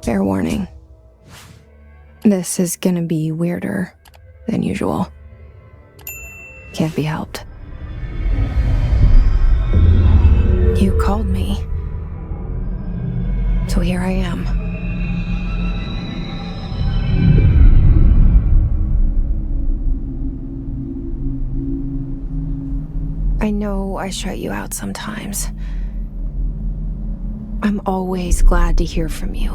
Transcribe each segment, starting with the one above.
Fair warning. This is gonna be weirder than usual. Can't be helped. You called me. So here I am. I know I shut you out sometimes. I'm always glad to hear from you.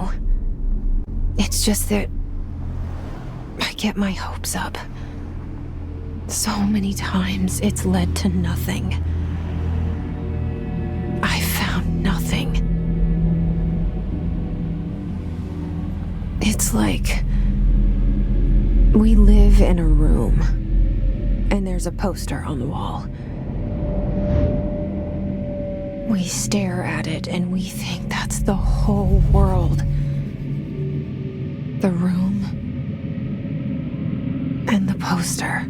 It's just that I get my hopes up. So many times it's led to nothing. I found nothing. It's like we live in a room and there's a poster on the wall. We stare at it and we think that's the whole world. The room and the poster.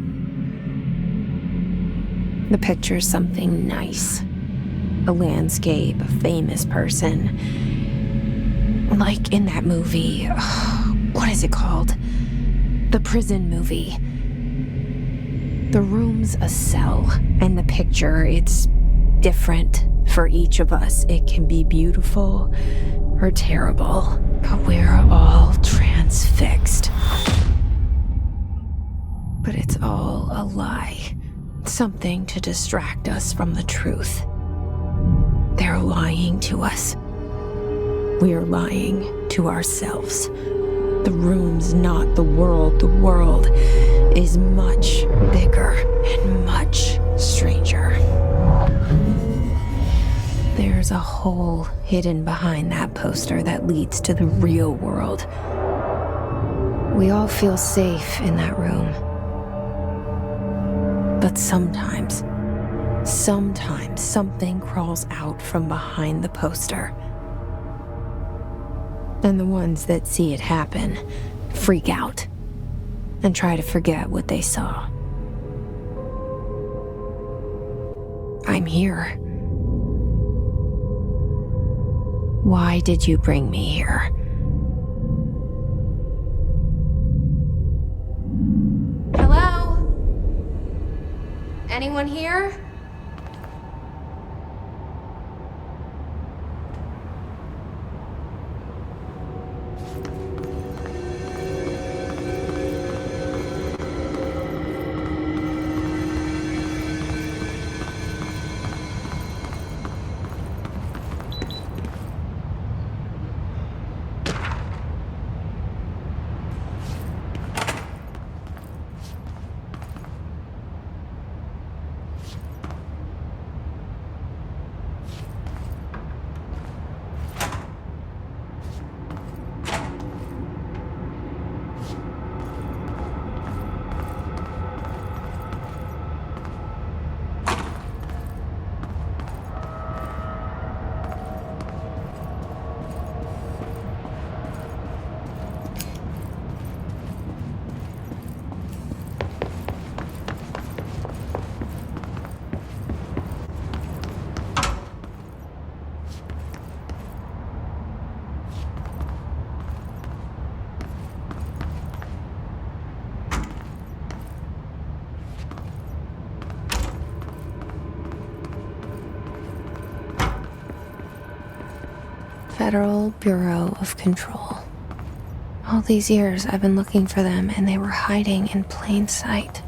The picture's something nice. A landscape, a famous person. Like in that movie, what is it called? The prison movie. The room's a cell, and the picture, it's different for each of us. It can be beautiful or terrible, but we're all transfixed. But it's all a lie. Something to distract us from the truth. They're lying to us. We're lying to ourselves. The room's not the world. The world is much bigger and much stranger. There's a hole hidden behind that poster that leads to the real world. We all feel safe in that room. But sometimes something crawls out from behind the poster. And the ones that see it happen freak out and try to forget what they saw. I'm here. Why did you bring me here? Hello? Anyone here? Federal Bureau of Control. All these years I've been looking for them and they were hiding in plain sight.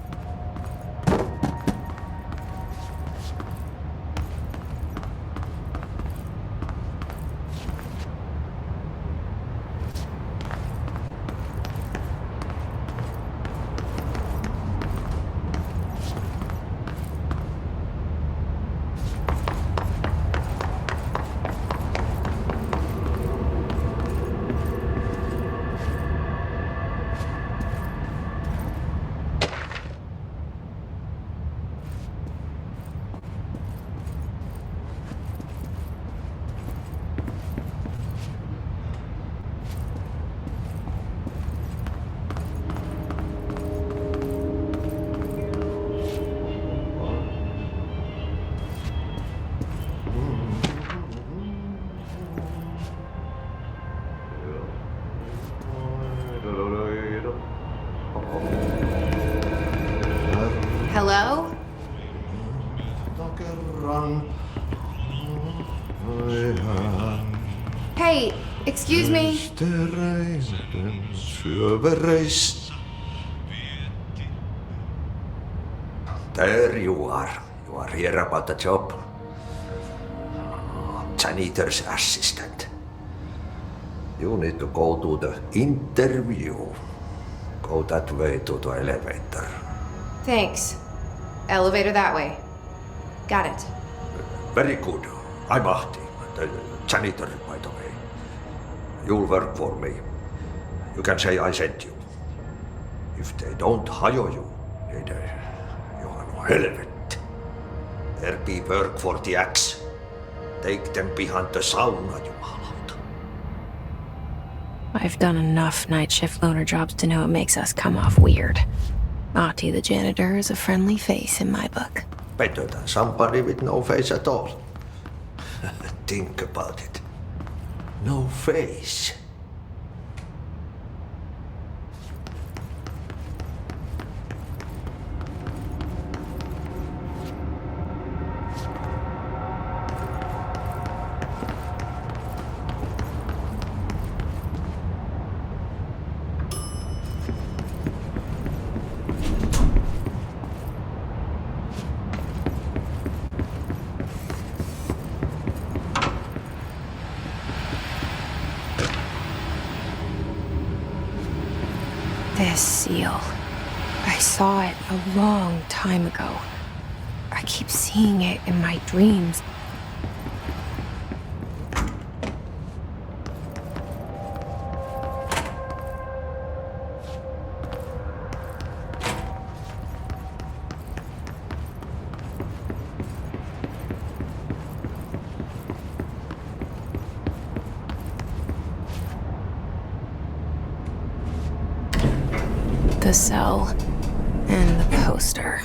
Hey, excuse me. There you are. You are here about the job. Janitor's assistant. You need to go to the interview. Go that way to the elevator. Thanks. Elevator that way. Got it. Very good. I'm Ahti, the janitor, by the way. You'll work for me. You can say I sent you. If they don't hire you, then you are no helmet. There be work for the axe. Take them behind the sauna, jumalauta. I've done enough night shift loner jobs to know it makes us come off weird. Ahti the janitor is a friendly face in my book. Better than somebody with no face at all. Think about it. No face. This seal. I saw it a long time ago. I keep seeing it in my dreams. The cell and the poster.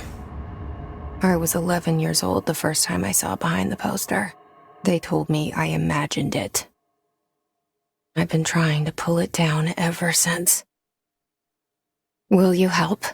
I was 11 years old the first time I saw behind the poster. They told me I imagined it. I've been trying to pull it down ever since. Will you help?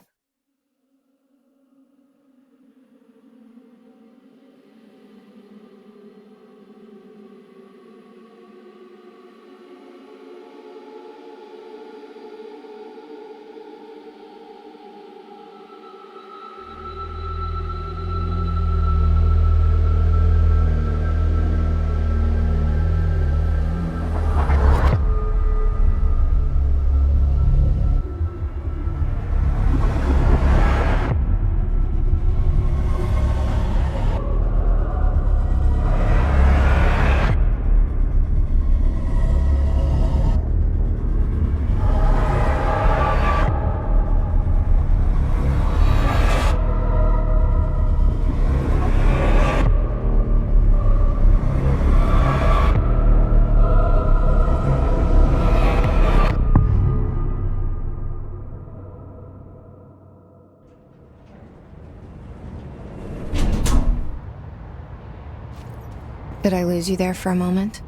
Did I lose you there for a moment?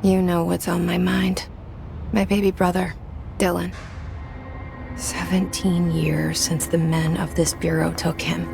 You know what's on my mind. My baby brother, Dylan. 17 years since the men of this bureau took him.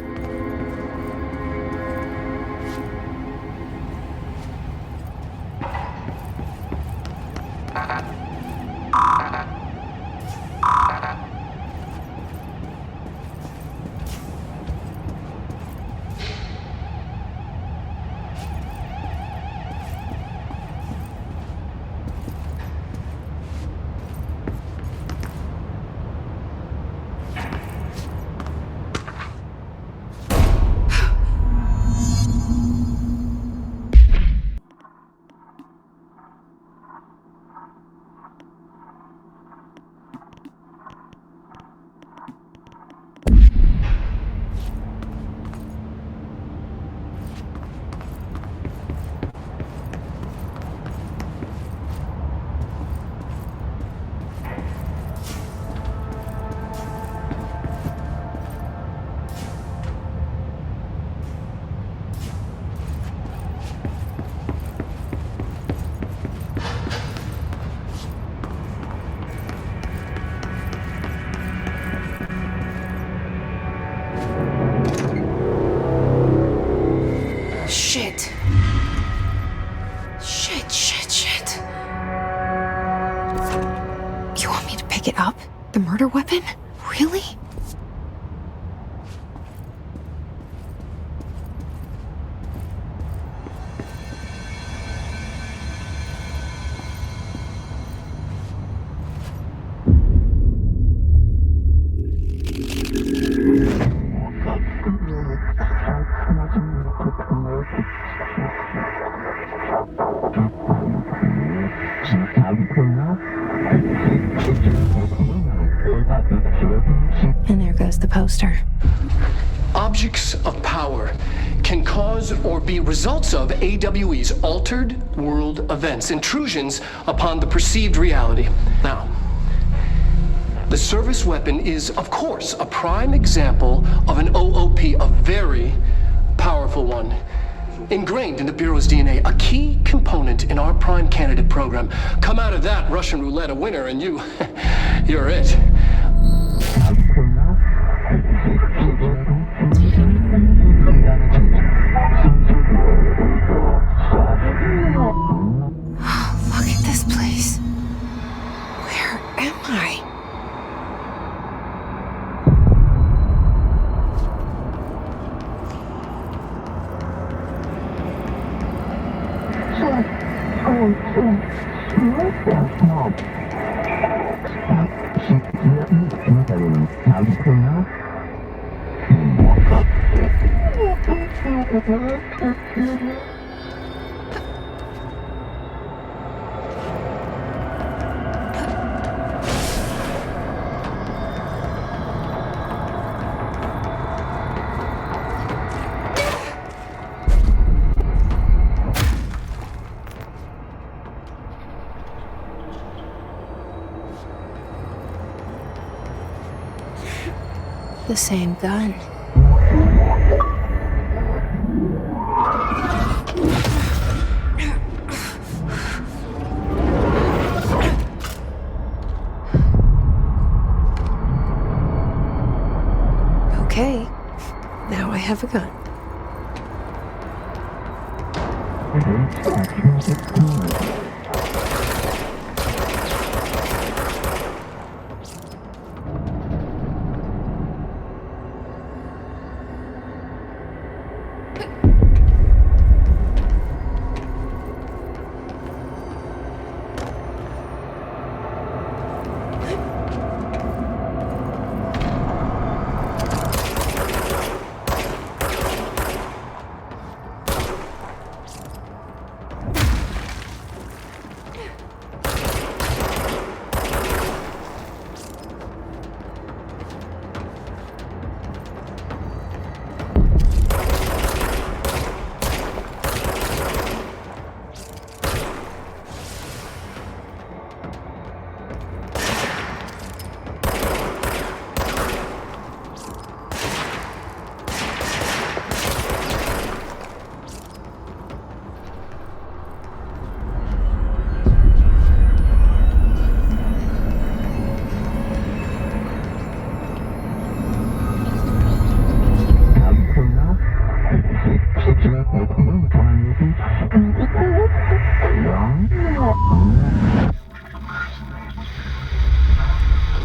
up? The murder weapon? Really? And there goes the poster. Objects of power can cause or be results of AWE's altered world events, intrusions upon the perceived reality. Now, the service weapon is, of course, a prime example of an OOP, a very powerful one. Ingrained in the Bureau's DNA, a key component in our prime candidate program. Come out of that Russian roulette a winner and you're it. Look at this place. Where am I? The same gun. Okay, now I have a gun.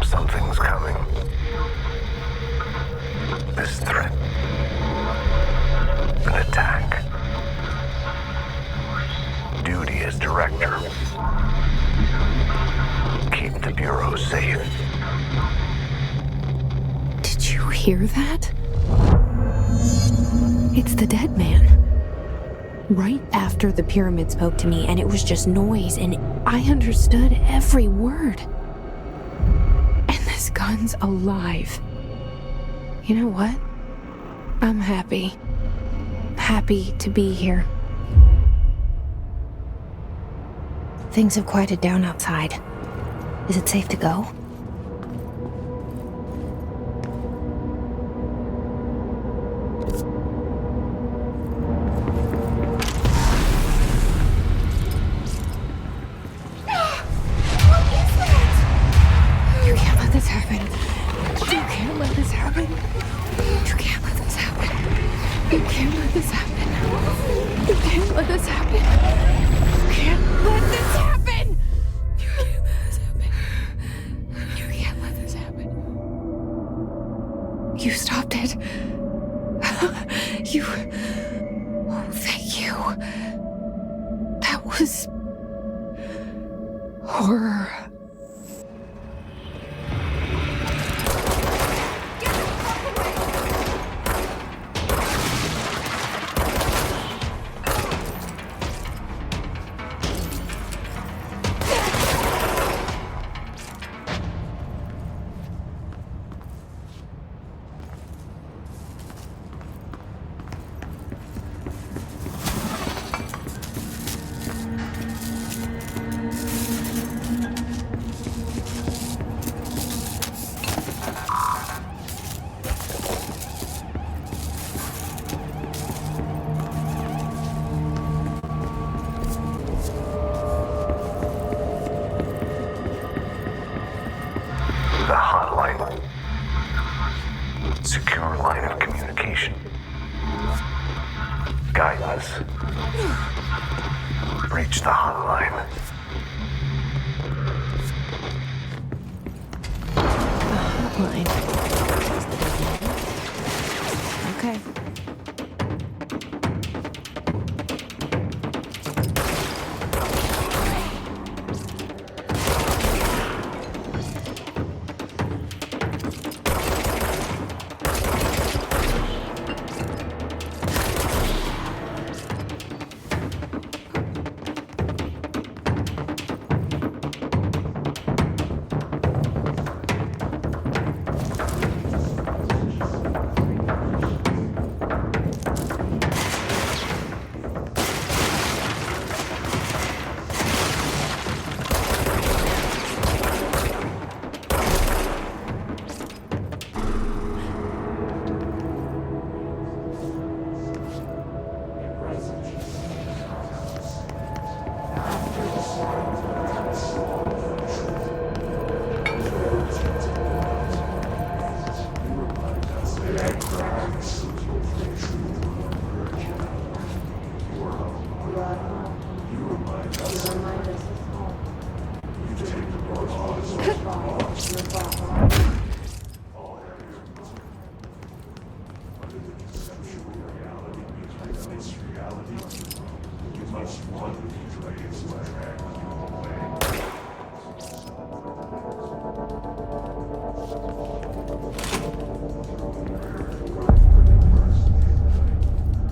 Something's coming. This threat. An attack. Duty as director. Keep the Bureau safe. Did you hear that? It's the dead man. Right after the pyramid spoke to me, and it was just noise, and I understood every word. And this gun's alive. You know what? I'm happy. Happy to be here. Things have quieted down outside. Is it safe to go? Horror. The hotline. Secure line of communication. Guidance. Reach the hotline. Hotline. Okay.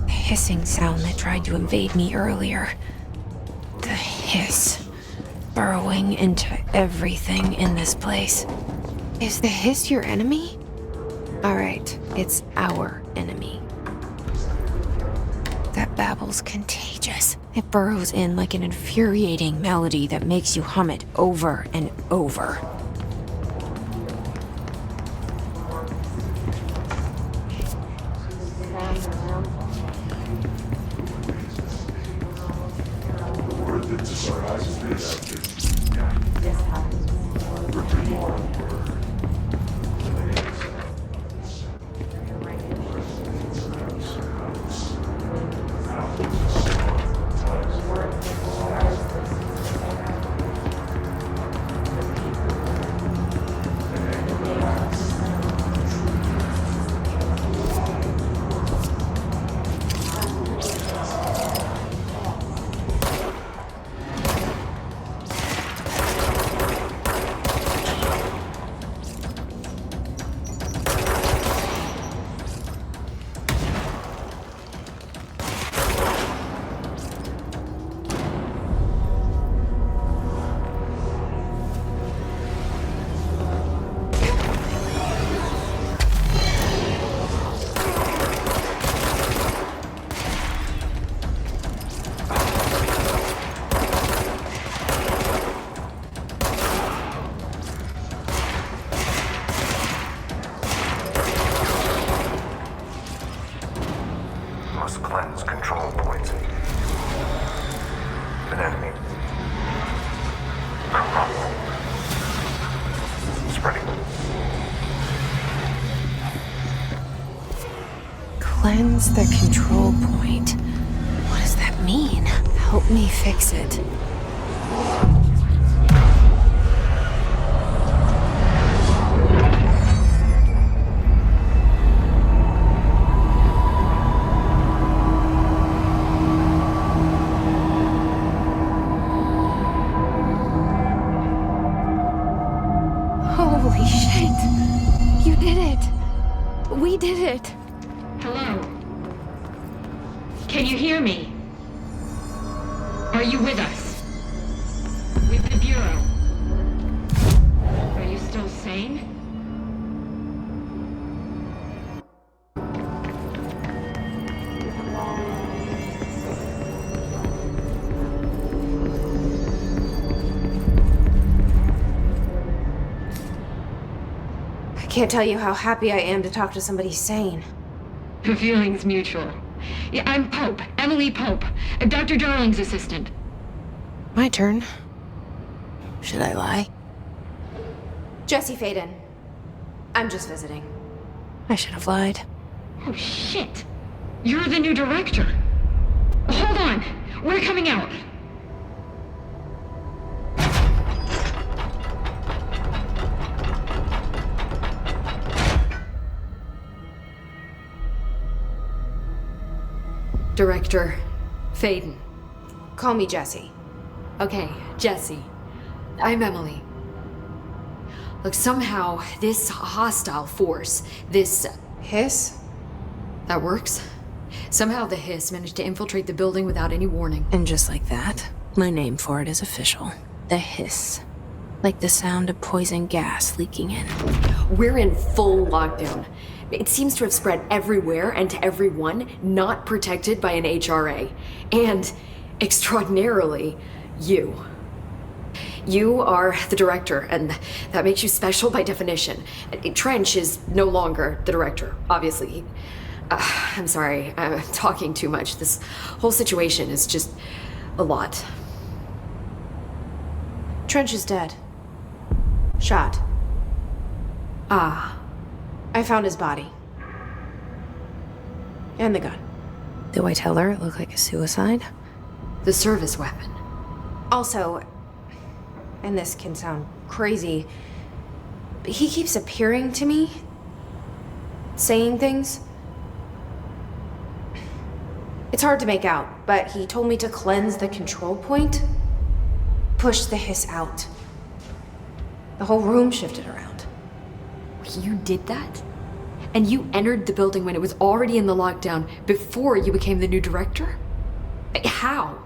Hissing sound that tried to invade me earlier. The hiss, burrowing into everything in this place. Is the hiss your enemy? Alright, it's our enemy. That babble's contagious. It burrows in like an infuriating melody that makes you hum it over and over. Must cleanse control points. An enemy. Corrupt. Spreading. Cleanse the control point. What does that mean? Help me fix it. Holy shit. You did it. We did it. Hello? Can you hear me? Are you with us? With the Bureau? Are you still sane? I can't tell you how happy I am to talk to somebody sane. The feeling's mutual. Yeah, I'm Pope. Emily Pope. Dr. Darling's assistant. My turn. Should I lie? Jesse Faden. I'm just visiting. I should have lied. Oh, shit. You're the new director. Hold on. We're coming out. Director Faden. Call me Jesse. Okay, Jesse. I'm Emily. Look, somehow this hostile force, this... Hiss? that works? Somehow the hiss managed to infiltrate the building without any warning. And just like that, my name for it is official. The hiss. Like the sound of poison gas leaking in. We're in full lockdown. It seems to have spread everywhere and to everyone not protected by an HRA. And, extraordinarily, you. You are the director, and that makes you special by definition. Trench is no longer the director, obviously. I'm sorry, I'm talking too much. This whole situation is just a lot. Trench is dead. Shot. Ah. I found his body. And the gun. Do I tell her it looked like a suicide? The service weapon. Also, and this can sound crazy, but he keeps appearing to me, saying things. It's hard to make out, but he told me to cleanse the control point, push the hiss out. The whole room shifted around. You did that? And you entered the building when it was already in the lockdown before you became the new director? How?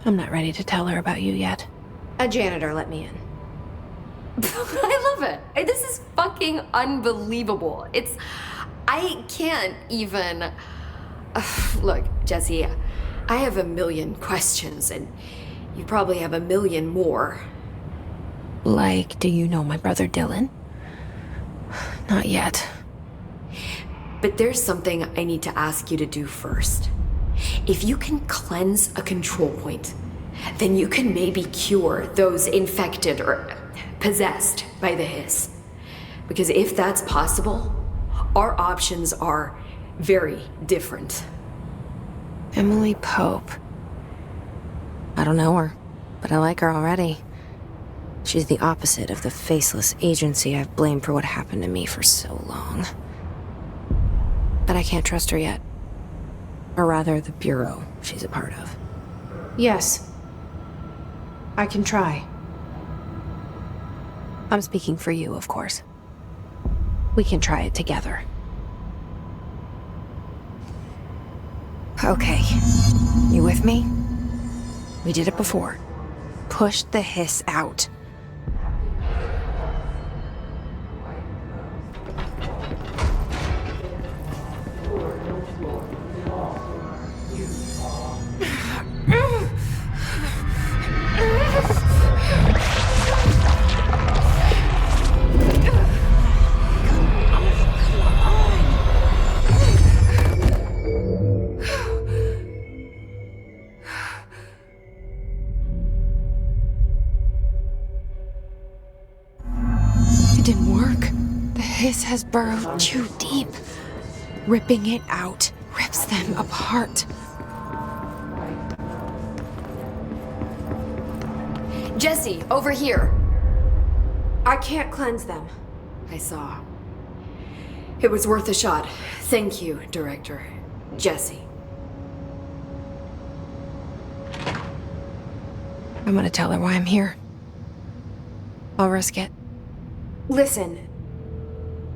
I'm not ready to tell her about you yet. A janitor let me in. I love it. This is fucking unbelievable. I can't even... Look, Jesse, I have a million questions, and you probably have a million more. Like, do you know my brother Dylan? Not yet. But there's something I need to ask you to do first. If you can cleanse a control point, then you can maybe cure those infected or possessed by the hiss. Because if that's possible, our options are very different. Emily Pope. I don't know her, but I like her already. She's the opposite of the faceless agency I've blamed for what happened to me for so long. But I can't trust her yet. Or rather, the Bureau she's a part of. Yes. I can try. I'm speaking for you, of course. We can try it together. Okay. You with me? We did it before. Push the hiss out. This has burrowed too deep. Ripping it out rips them apart. Jesse, over here. I can't cleanse them. I saw. It was worth a shot. Thank you, Director. Jesse. I'm gonna tell her why I'm here. I'll risk it. Listen,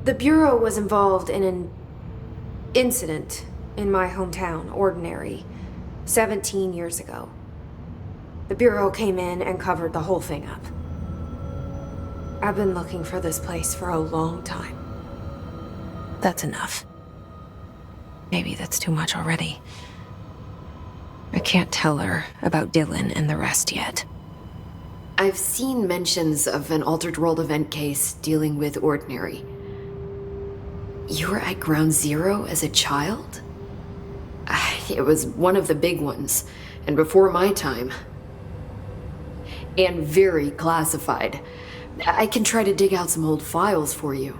the Bureau was involved in an incident in my hometown, Ordinary, 17 years ago. The Bureau came in and covered the whole thing up. I've been looking for this place for a long time. That's enough. Maybe that's too much already. I can't tell her about Dylan and the rest yet. I've seen mentions of an Altered World event case dealing with Ordinary. You were at Ground Zero as a child? It was one of the big ones, and before my time. And very classified. I can try to dig out some old files for you.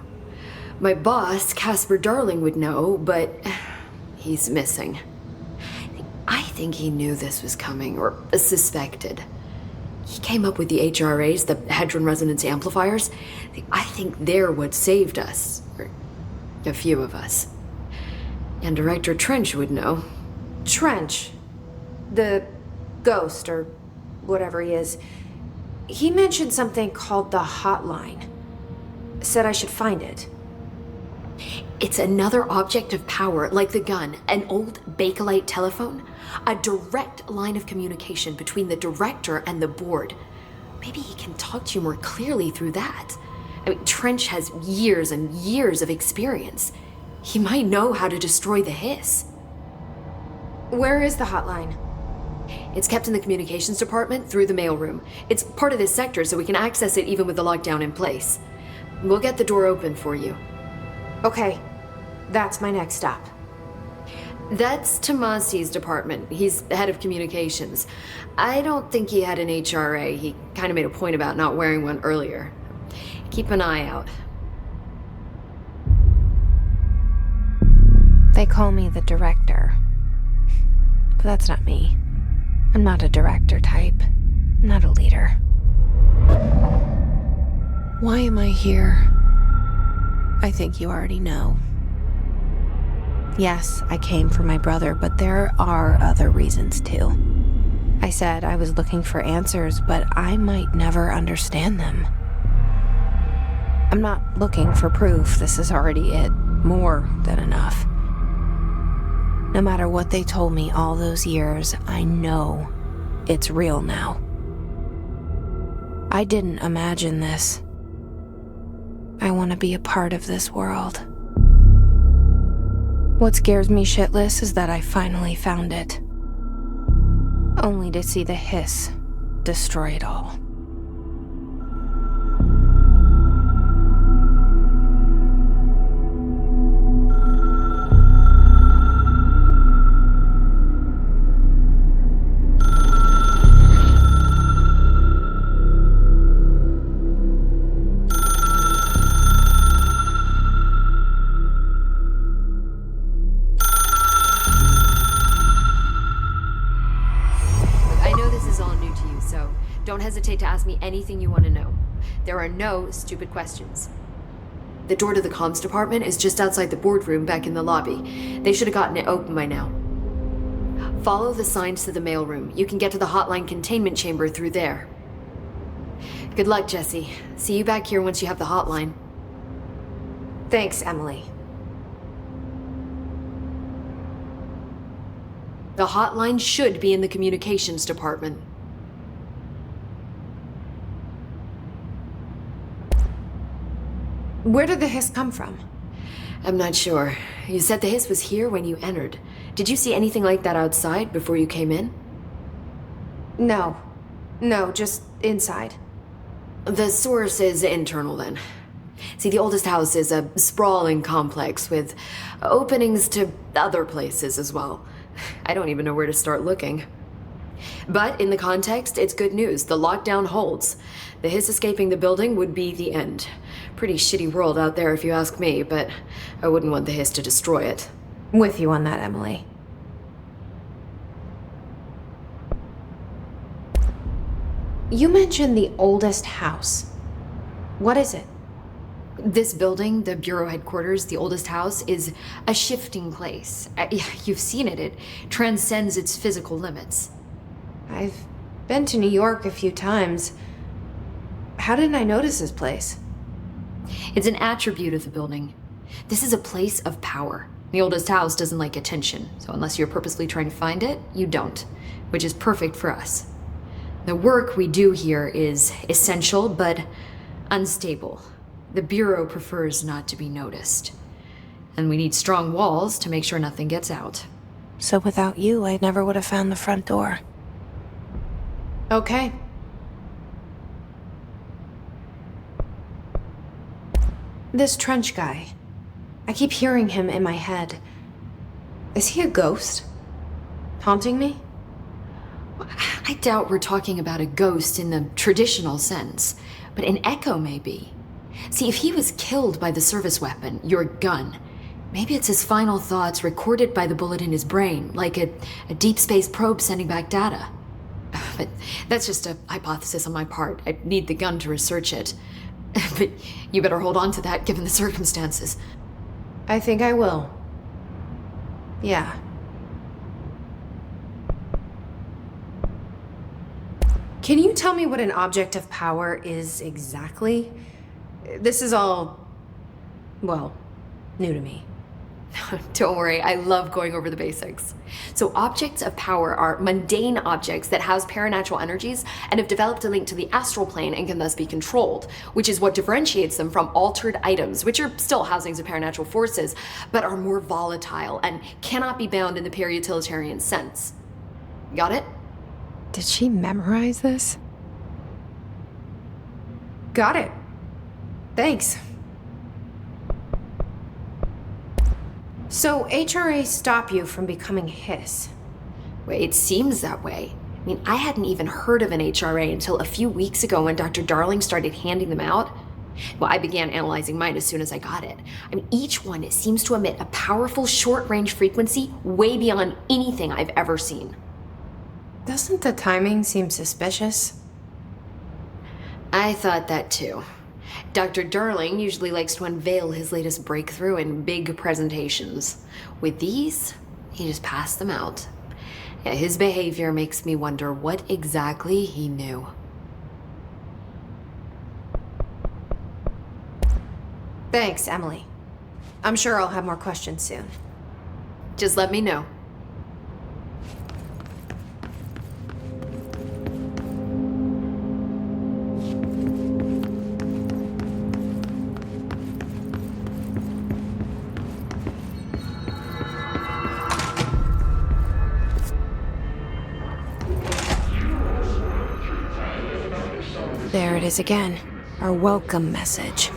My boss, Casper Darling, would know, but he's missing. I think he knew this was coming, or suspected. He came up with the HRAs, the Hadron Resonance Amplifiers. I think they're what saved us. Or a few of us. And Director Trench would know. Trench, the ghost, or whatever he is, he mentioned something called the hotline. Said I should find it. It's another object of power, like the gun, an old Bakelite telephone, a direct line of communication between the director and the board. Maybe he can talk to you more clearly through that. I mean, Trench has years and years of experience. He might know how to destroy the hiss. Where is the hotline? It's kept in the communications department through the mailroom. It's part of this sector, so we can access it even with the lockdown in place. We'll get the door open for you. Okay, that's my next stop. That's Tomasi's department. He's the head of communications. I don't think he had an HRA. He kind of made a point about not wearing one earlier. Keep an eye out. They call me the director. But that's not me. I'm not a director type. I'm not a leader. Why am I here? I think you already know. Yes, I came for my brother, but there are other reasons too. I said I was looking for answers, but I might never understand them. I'm not looking for proof. This is already it. More than enough. No matter what they told me all those years, I know it's real now. I didn't imagine this. I want to be a part of this world. What scares me shitless is that I finally found it. Only to see the hiss destroy it all. Don't hesitate to ask me anything you want to know. There are no stupid questions. The door to the comms department is just outside the boardroom back in the lobby. They should have gotten it open by now. Follow the signs to the mailroom. You can get to the hotline containment chamber through there. Good luck, Jesse. See you back here once you have the hotline. Thanks, Emily. The hotline should be in the communications department. Where did the hiss come from? I'm not sure. You said the hiss was here when you entered. Did you see anything like that outside before you came in? No, just inside. The source is internal then. See, the oldest house is a sprawling complex with openings to other places as well. I don't even know where to start looking. But in the context, it's good news. The lockdown holds. The hiss escaping the building would be the end. Pretty shitty world out there if you ask me, but I wouldn't want the hiss to destroy it. With you on that, Emily. You mentioned the oldest house. What is it? This building, the Bureau headquarters, the oldest house, is a shifting place. You've seen it. It transcends its physical limits. I've been to New York a few times. How didn't I notice this place? It's an attribute of the building. This is a place of power. The oldest house doesn't like attention, so unless you're purposely trying to find it, you don't, which is perfect for us. The work we do here is essential, but unstable. The Bureau prefers not to be noticed. And we need strong walls to make sure nothing gets out. So without you, I never would have found the front door. Okay. This trench guy. I keep hearing him in my head. Is he a ghost? Haunting me? I doubt we're talking about a ghost in the traditional sense, but an echo maybe. See, if he was killed by the service weapon, your gun, maybe it's his final thoughts recorded by the bullet in his brain, like a deep space probe sending back data. But that's just a hypothesis on my part. I need the gun to research it. But you better hold on to that given the circumstances. I think I will. Yeah. Can you tell me what an object of power is exactly? This is all, well, new to me. Don't worry, I love going over the basics. So objects of power are mundane objects that house paranatural energies and have developed a link to the astral plane and can thus be controlled, which is what differentiates them from altered items, which are still housings of paranatural forces, but are more volatile and cannot be bound in the peri-utilitarian sense. Got it? Did she memorize this? Got it. Thanks. So HRA stop you from becoming Hiss? Well, it seems that way. I mean, I hadn't even heard of an HRA until a few weeks ago when Dr. Darling started handing them out. Well, I began analyzing mine as soon as I got it. I mean, each one seems to emit a powerful short-range frequency way beyond anything I've ever seen. Doesn't the timing seem suspicious? I thought that too. Dr. Darling usually likes to unveil his latest breakthrough in big presentations. With these, he just passed them out. Yeah, his behavior makes me wonder what exactly he knew. Thanks, Emily. I'm sure I'll have more questions soon. Just let me know. There it is again. Our welcome message.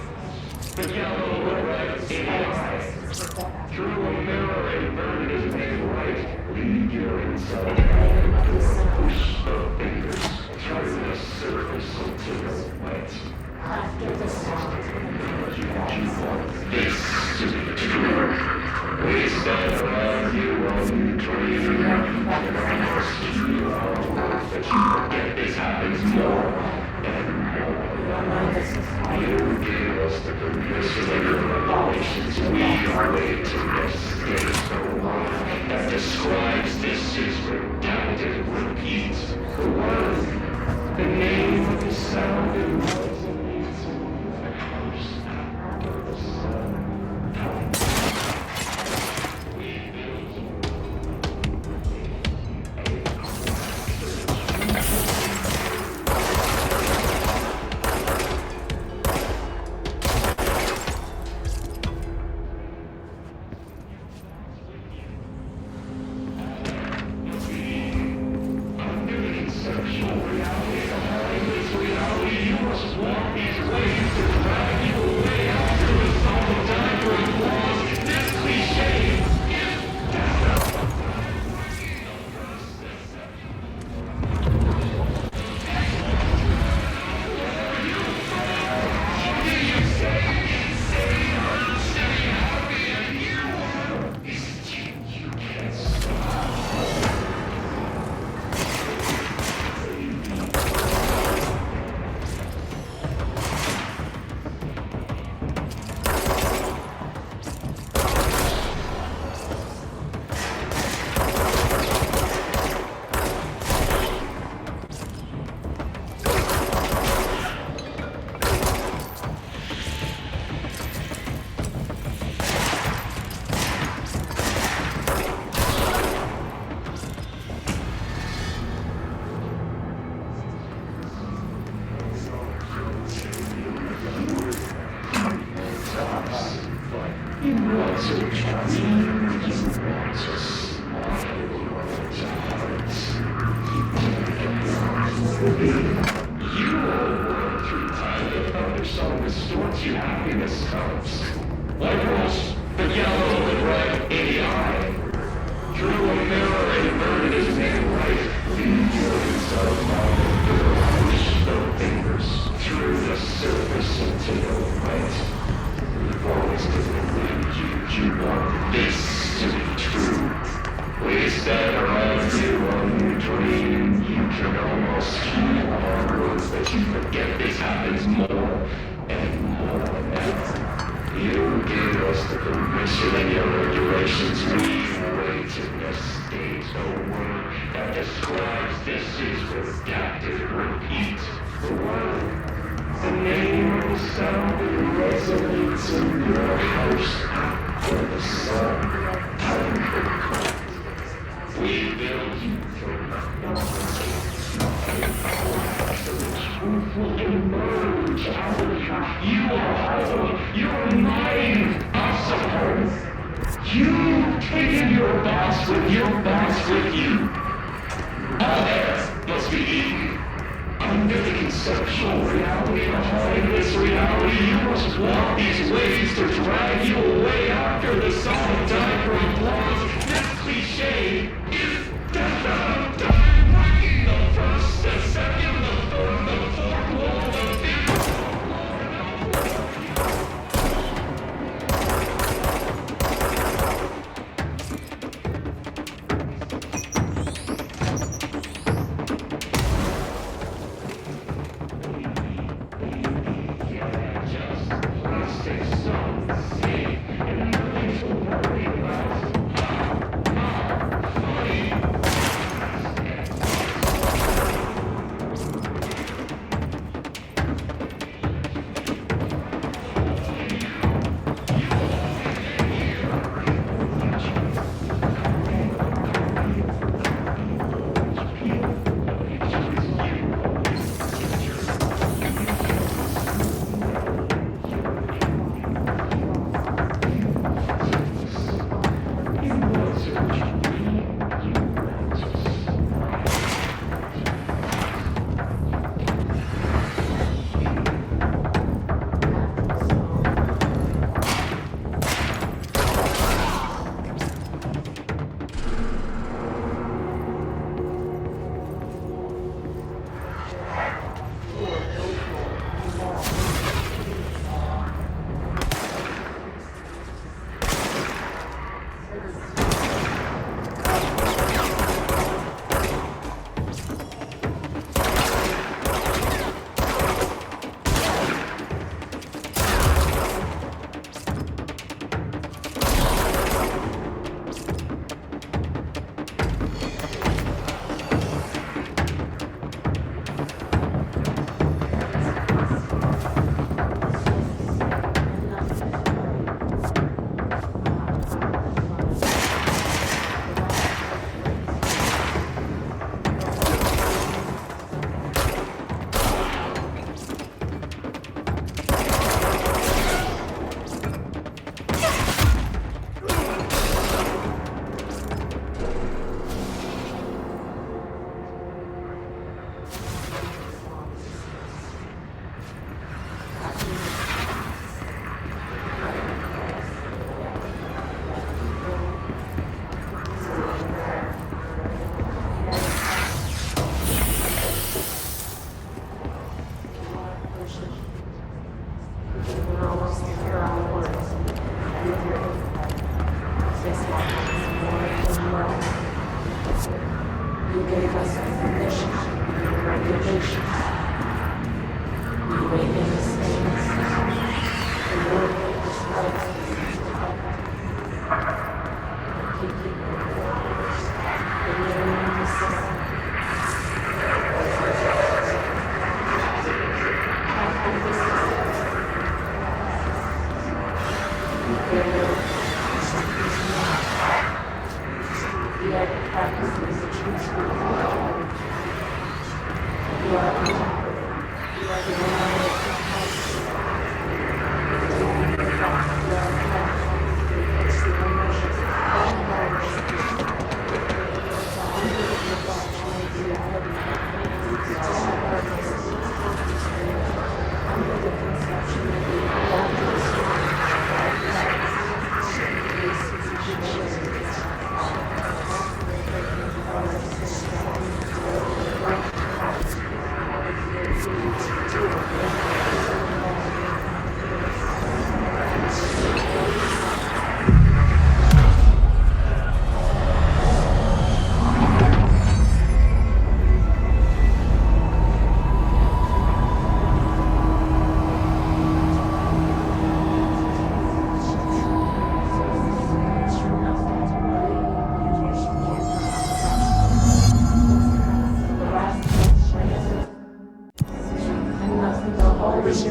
Just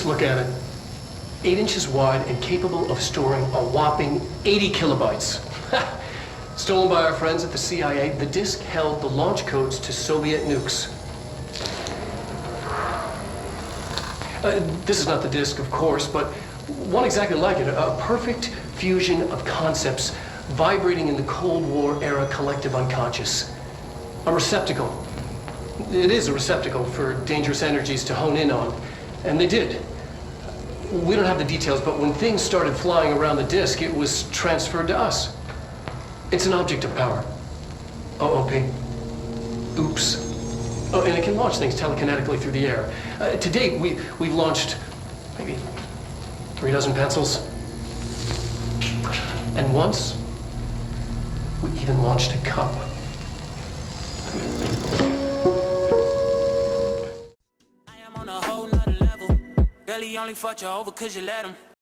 look at it. 8 inches wide and capable of storing a whopping 80 kilobytes. Stolen by our friends at the CIA, the disk held the launch codes to Soviet nukes. This is not the disk, of course, but one exactly like it. A perfect fusion of concepts vibrating in the Cold War era collective unconscious. A receptacle. It is a receptacle for dangerous energies to hone in on. And they did. We don't have the details, but when things started flying around the disk, it was transferred to us. It's an object of power. OOP. Oops. Oh, and it can launch things telekinetically through the air. To date, we've launched maybe 3 dozen pencils. And once, we even launched a cup. I am on a whole nother level. Girl, he only fought you over 'cause you let him.